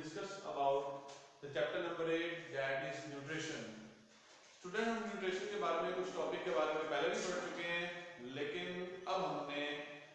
discuss about the chapter number 8, that is nutrition. Student, हम nutrition के बारे में कुछ टॉपिक के बारे में पहले भी पढ़ चुके हैं, लेकिन अब हमने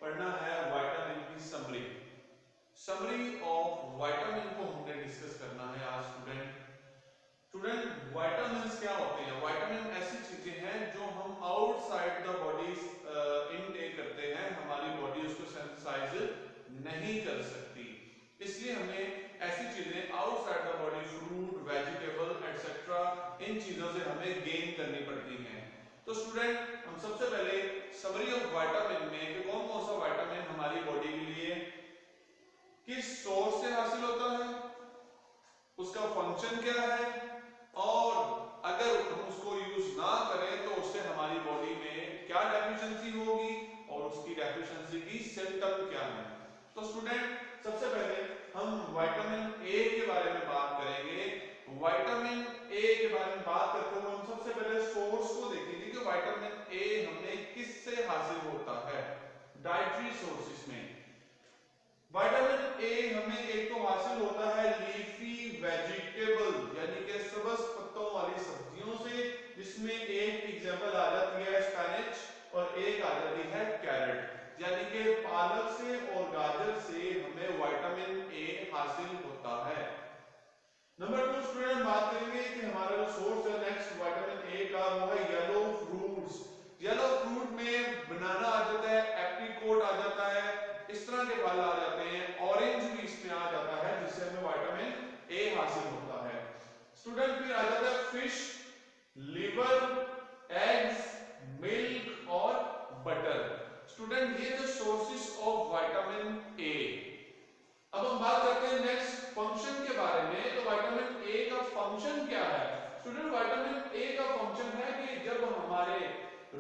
पढ़ना है विटामिन की समरी ऑफ विटामिन को हमने डिस्कस करना है आज। स्टूडेंट विटामिन्स क्या होते हैं? विटामिन ऐसी चीजें हैं जो हम आउटसाइड द बॉडी इनटेक करते हैं, हमारी बॉडी उसको सिंथेसाइज नहीं कर सकती, इसलिए हमें ऐसी चीजें outside the body, fruit, vegetable etcetera, इन चीजों से हमें गेन करनी पड़ती हैं। तो स्टूडेंट, हम सबसे पहले समरी ऑफ विटामिन में कि कौन कौन सा विटामिन हमारी बॉडी के लिए किस सोर्स से हासिल होता है, उसका फंक्शन क्या है, और अगर हम उसको यूज ना करें तो उससे हमारी बॉडी में क्या डेफिशिएंसी होगी और उसकी डेफिशिएंसी की सिम्टम क्या है। तो स्टूडेंट, सबसे पहले हम विटामिन ए के बारे में बात करेंगे। विटामिन ए के बारे में बात करते हुए हम सबसे पहले सोर्स को देखेंगे कि विटामिन ए हमें किससे हासिल होता है। डाइटरी सोर्सेस में विटामिन ए हमें एक तो हासिल होता है लीफी वेजिटेबल, यानी कि सब्ज पत्तों वाली सब्जियों से, जिसमें एक एग्जांपल आ जाती है स्पिनच और एक आ जाती है कैरेट, यानी कि पालक से और गाजर से हमें विटामिन ए हासिल होता है। नंबर 2 स्टूडेंट, बात करेंगे कि हमारा जो सोर्स है नेक्स्ट विटामिन ए का, वो है येलो फ्रूट्स। येलो फ्रूट में बनाना आ जाता है, एप्रिकॉट आ जाता है, इस तरह के फल आ जाते हैं, ऑरेंज भी इसमें आ जाता है, जिससे हमें विटामिन ए हासिल होता है। स्टूडेंट, फिर आ जाता है फिश, लिवर, एग्स, मिल्क और बटर। स्टूडेंट, ये जो सोर्सेस ऑफ विटामिन ए। अब हम बात करते हैं नेक्स्ट फंक्शन के बारे में। तो विटामिन ए का फंक्शन क्या है? स्टूडेंट, विटामिन ए का फंक्शन है कि जब हमारे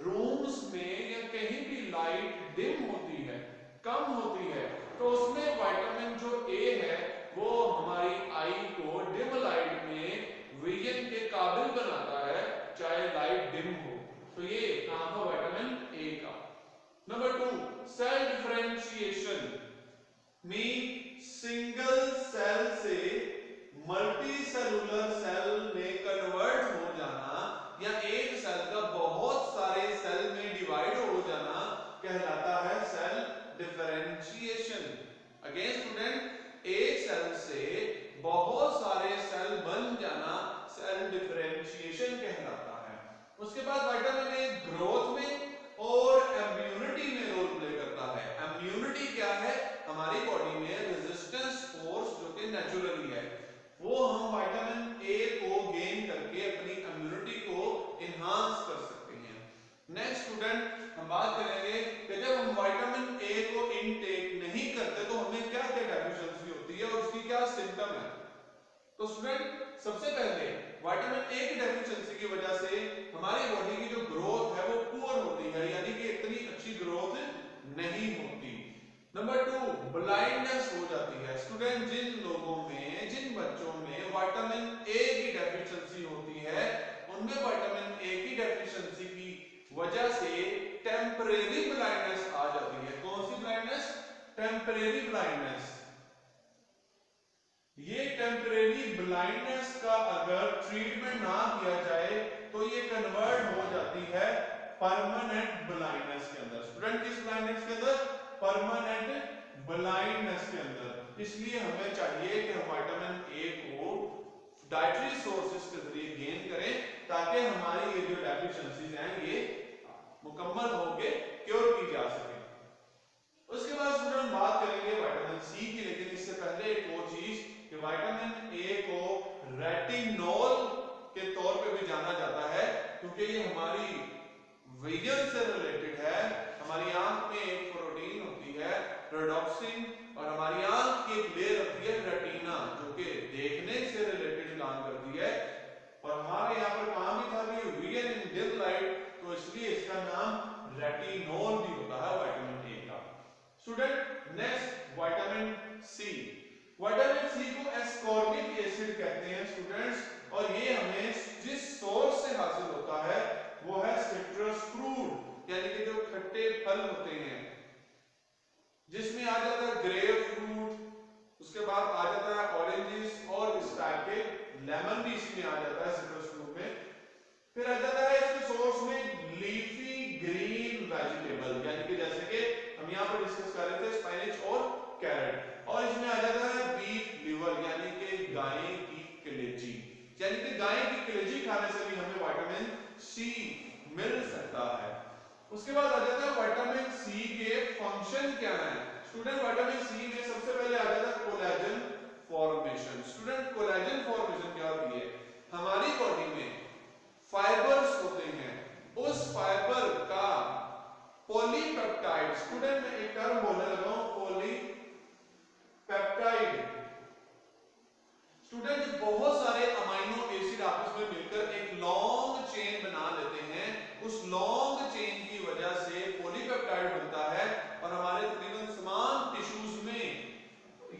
रूम्स में या कहीं भी लाइट डिम होती है, कम होती है, तो उसमें विटामिन जो ए है वो हमारी आई को डिम लाइट में विजन के काबिल बनाता है, चाहे लाइट डिम हो। तो ये काम था विटामिन ए का। नंबर 2 सेल डिफरेंशिएशन में सिंगल सेल से मल्टी सेलुलर सेल में कन्वर्ट हो जाना, या एक सेल का बहुत सारे सेल में डिवाइड हो जाना कहलाता है सेल डिफरेंशिएशन। अगेन स्टूडेंट, एक सेल से बहुत सारे सेल बन जाना सेल डिफरेंशिएशन कहलाता है। उसके बाद विटामिन ए ग्रोथ में और इम्यूनिटी में रोल प्ले करता है। इम्यूनिटी क्या है? हमारी बॉडी में रेजिस्टेंस फोर्स जो कि नेचुरली है, वो हम विटामिन ए को गेन करके अपनी इम्यूनिटी को एनहांस कर सकते हैं। नेक्स्ट स्टूडेंट, हम बात करेंगे कि जब हम विटामिन ए को इनटेक नहीं करते तो हमें क्या क्या डेफिशिएंसी होती है और उसकी क्या सिम्टम है। तो स्टूडेंट, सबसे पहले विटामिन ए की डेफिशिएंसी की वजह से हमारी बॉडी की जो ग्रोथ है वो पुअर होती है, यानी कि इतनी अच्छी ग्रोथ नहीं होती। नंबर 2 ब्लाइंडनेस हो जाती है। स्टूडेंट, जिन लोगों में, जिन बच्चों में विटामिन ए की डेफिशिएंसी होती है, उनमें विटामिन ए की डेफिशिएंसी की वजह से टेम्परेरी ब्लाइंडनेस आ जाती है। कौन सी ब्लाइंडनेस? Temporary blindness. ये टेम्परेरी ब्लाइंडनेस का अगर ट्रीटमेंट ना किया जाए तो ये कन्वर्ट हो जाती है परमानेंट ब्लाइंडनेस के अंदर। स्टूडेंट, किस ब्लाइंडनेस के अंदर? परमानेंट ब्लाइंडनेस के अंदर। इसलिए हमें चाहिए कि हम विटामिन ए को डाइटरी सोर्सेज के जरिए गेन करें, ताकि हमारी ये जो डेफिशिएंसीज हैं ये मुकम्मल होके क्योर की जा सके। उसके बाद स्टूडेंट बात करेंगे विटामिन सी की, लेकिन इससे पहले एक और चीज कि विटामिन ए को रेटिनॉल के तौर पे भी जाना जाता है, क्योंकि ये हमारी विजन से रिलेटेड है। हमारी आंख में एक प्रोटीन होती है रोडोप्सिन, और हमारी आंख की एक लेयर होती है रेटिना, जो कि देखने से रिलेटेड काम करती है। और हमारे यहाँ पर काम ही था कि विजन इन डिम लाइट, तो इसलिए इसका नाम रेटिनॉल भी होता है विटामिन ए का। Student, next vitamin C. Vitamin C को एस्कॉर्बिक एसिड कहते हैं स्टूडेंट्स, और ये हमें जिस सोर्स से हासिल होता है वो है सिट्रस फ्रूट, यानी कि जो खट्टे फल होते हैं, जिसमें आ जाता है ग्रेप फ्रूट, उसके बाद आ जाता है ऑरेंजेस डिस्कस कर रहे थे, स्पिनच और कैरेट। और इसमें आ जाता है बीफ लिवर यानी कि गाय की कलेजी, यानी कि गाय की कलेजी खाने से भी हमें विटामिन सी मिल सकता है। उसके बाद आ जाता है विटामिन सी के फंक्शन क्या है। स्टूडेंट विटामिन सी में सबसे पहले आ जाता है collagen formation. Student collagen formation क्या होती है? हमारी बॉडी में फाइबर्स होते हैं, उस फाइबर का पॉलीपेप्टाइड, स्टूडेंट मैं एक टर्म बोलने लगा हूं पॉलीपेप्टाइड। स्टूडेंट बहुत सारे अमाइनो एसिड आपस में मिलकर एक लॉन्ग चेन बना लेते हैं, उस लॉन्ग चेन की वजह से पॉलीपेप्टाइड बनता है और हमारे तकरीबन तमाम टिश्यूज में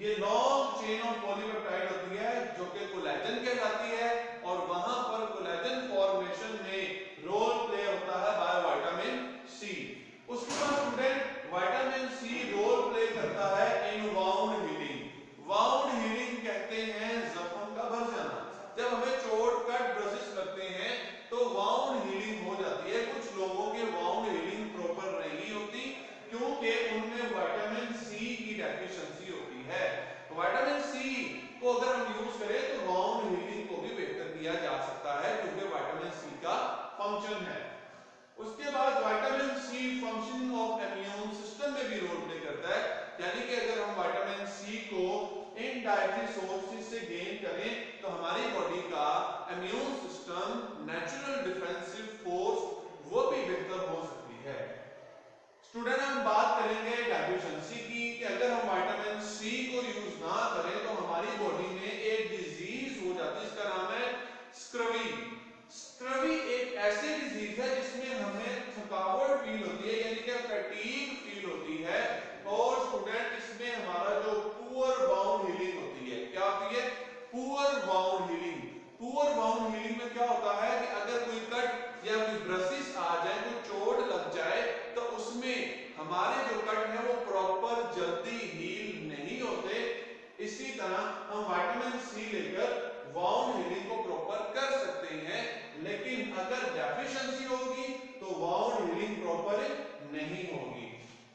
ये लॉन्ग चेन ऑफ पॉलीपेप्टाइड होती है जो कि कोलेजन कहलाती है और वहां पर कोलेजन फॉर्मेशन में रोल प्ले होता है बाय विटामिन सी। उसके बाद student vitamin C role play करता है in wound healing. Wound healing कहते हैं जख्म का भर जाना। जब हमें चोट कट ब्रशेस लगते हैं तो वाउंड हीलिंग हो जाती है। कुछ लोगों के वाउंड हीलिंग प्रॉपर नहीं होती क्योंकि उनमें विटामिन सी की डेफिशिएंसी होती है। विटामिन सी को अगर हम यूज करें तो वाउंड हीलिंग को भी बेहतर किया जा सकता है क्योंकि विटामिन सी का फंक्शन है। उसके बाद vitamin C functioning of immune system में भी रोल प्ले करता है, यानी कि अगर हम विटामिन सी को इनडायरेक्टली सोर्सेज से गेन करें तो हमारी बॉडी का immune system, natural defensive force वो भी बेहतर हो सकती है। स्टूडेंट हम बात करेंगे डेफिशिएंसी की कि अगर हम विटामिन सी को यूज ना करें तो हमारी बॉडी में एक डिजीज हो जाती है, इसका नाम है स्क्रवी। स्क्रवी एक ऐसी डिजीज है जिसमें हमें थकावट फील होती है यानी कि फैटीग फील होती है और स्टूडेंट इसमें हमारा जो पुअर बाउंड हीलिंग होती है, क्या होती है? Poor bound healing. Poor bound healing में क्या होता है कि अगर कोई कट या कोई ब्रसिस आ जाए, कोई चोट लग जाए तो उसमें हमारे जो कट है वो प्रॉपर जल्दी हील नहीं होते। इसी तरह हम विटामिन सी लेकर वाउंड हीलिंग को प्रॉपर कर सकते हैं, लेकिन अगर डेफिशिएंसी होगी तो वाउंड हीलिंग प्रॉपर नहीं होगी।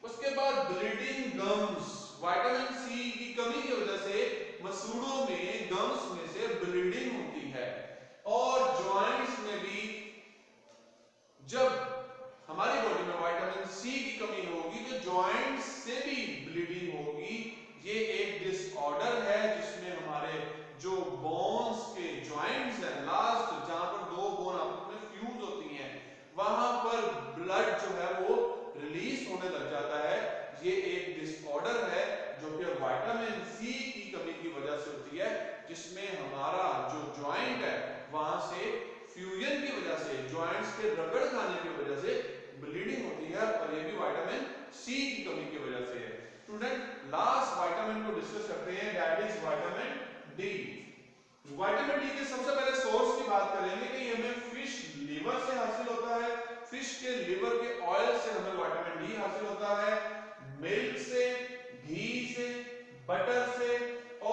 उसके बाद ब्लीडिंग गम्स, विटामिन सी की कमी की वजह से मसूड़ों में गम्स में से ब्लीडिंग होती है और जॉइंट्स में भी जब हमारी बॉडी में विटामिन सी की कमी होगी तो जॉइंट्स से भी ब्लीडिंग होगी। ये एक डिसऑर्डर है जिसमें हमारे जो बोन्स के जॉइंट्स हैं, लास्ट जहां पर दो बोन आपस में फ्यूज होती हैं, वहां पर ब्लड जो है वो रिलीज होने लग जाता है। ये एक डिसऑर्डर है जो कि विटामिन सी की कमी की वजह से होती है, जिसमें हमारा जो जॉइंट है वहां से फ्यूजन की वजह से, जॉइंट्स के रगड़ खाने की वजह से ब्लीडिंग होती है और ये भी विटामिन सी की कमी की वजह से है। स्टूडेंट लास्ट विटामिन को डिस्कस करते हैं, that is vitamin D. Vitamin D के सबसे पहले सोर्स की बात करेंगे कि ये हमें फिश लिवर से हासिल होता है। फिश के लिवर के ऑयल से हमें विटामिन डी हासिल होता है, मिल्क से, घी से, बटर से,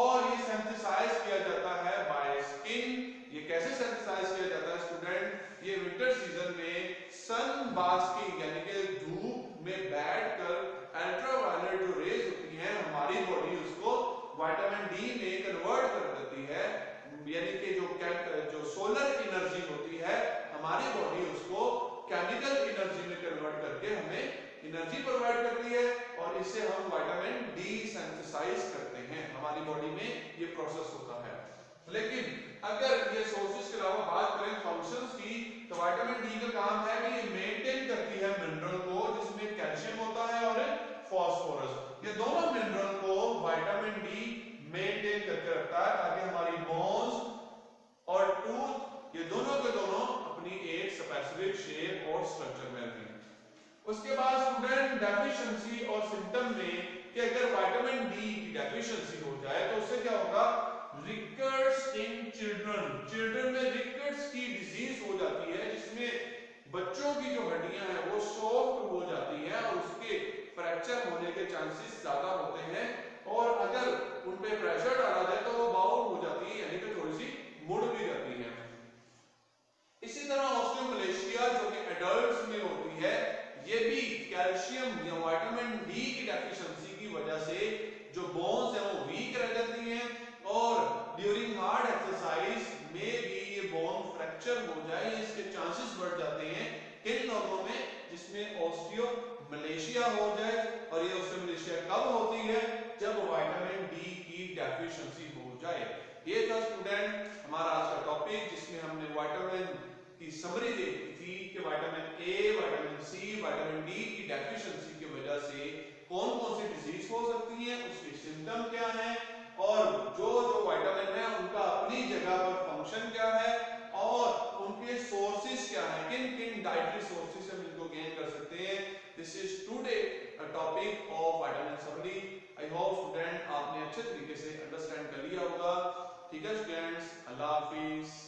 और ये सिंथेसाइज किया जाता है बाय स्किन। ये कैसे सिंथेसाइज किया जाता है स्टूडेंट? ये विंटर सीजन में सन बास्किंग यानी कि धूप में बैठकर अल्ट्रावायलेट जो रेज होती हैं हमारी बॉडी उसको विटामिन डी में कन्वर्ट कर देती है, यानी कि जो सोलर एनर्जी होती है हमारी बॉडी उसको केमिकल एनर्जी में कन्वर्ट करके हमें एनर्जी प्रोवाइड करती है और इससे हम विटामिन डी सिंथेसाइज करते हैं। हमारी बॉडी में ये प्रोसेस होता है। लेकिन अगर ये सोर्सेज के अलावा बात करें फंक्शंस की तो विटामिन डी का काम है कि ये मेंटेन करती है मिनरल को जिसमें कैल्शियम होता है और फास्फोरस। ये दोनों मिनरल को विटामिन डी मेंटेन करके रखता है ताकि हमारी बोन्स और टूथ ये दोनों के दोनों अपनी एक स्पेसिफिक शेप और स्ट्रक्चर में रहें। उसके बाद स्टूडेंट डेफिशिएंसी और सिम्टम में कि अगर विटामिन डी की डेफिशिएंसी हो जाए तो उससे क्या होगा? रिकेट्स इन चिल्ड्रन में रिकेट्स की डिजीज हो जाती है जिसमें बच्चों की जो हड्डियां हैं वो सॉफ्ट हो जाती हैं और उसके फ्रैक्चर होने के चांसेस ज्यादा होते हैं और अगर उन पे प्रेशर डाला जाए तो वो बाउंड हो जाती है यानी कि थोड़ी सी मुड़ भी जाती है। इसी तरह ऑस्टियोमलेशिया जो कि एडल्ट्स में होती है, ये भी कैल्शियम या विटामिन डी की डेफिशिएंसी डेफिशिएंसी हो जाए। ये था स्टूडेंट हमारा आज का टॉपिक, जिसमें हमने विटामिन की समरी देखी थी कि vitamin A, vitamin C, vitamin D की डेफिशिएंसी की वजह से कौन कौन सी डिजीज हो सकती है, उसके सिम्टम क्या हैं, और जो जो विटामिन है उनका अपनी जगह पर फंक्शन क्या है, और उनके सोर्सेज क्या हैं, किन किन डाइटरी सोर्सेज से हम इनको गेन कर सकते हैं। This is today a topic of vitamin summary. I hope student आपने अच्छे तरीके से अंडरस्टैंड कर लिया होगा। ठीक है स्टूडेंट्स, अल्लाह हाफिज।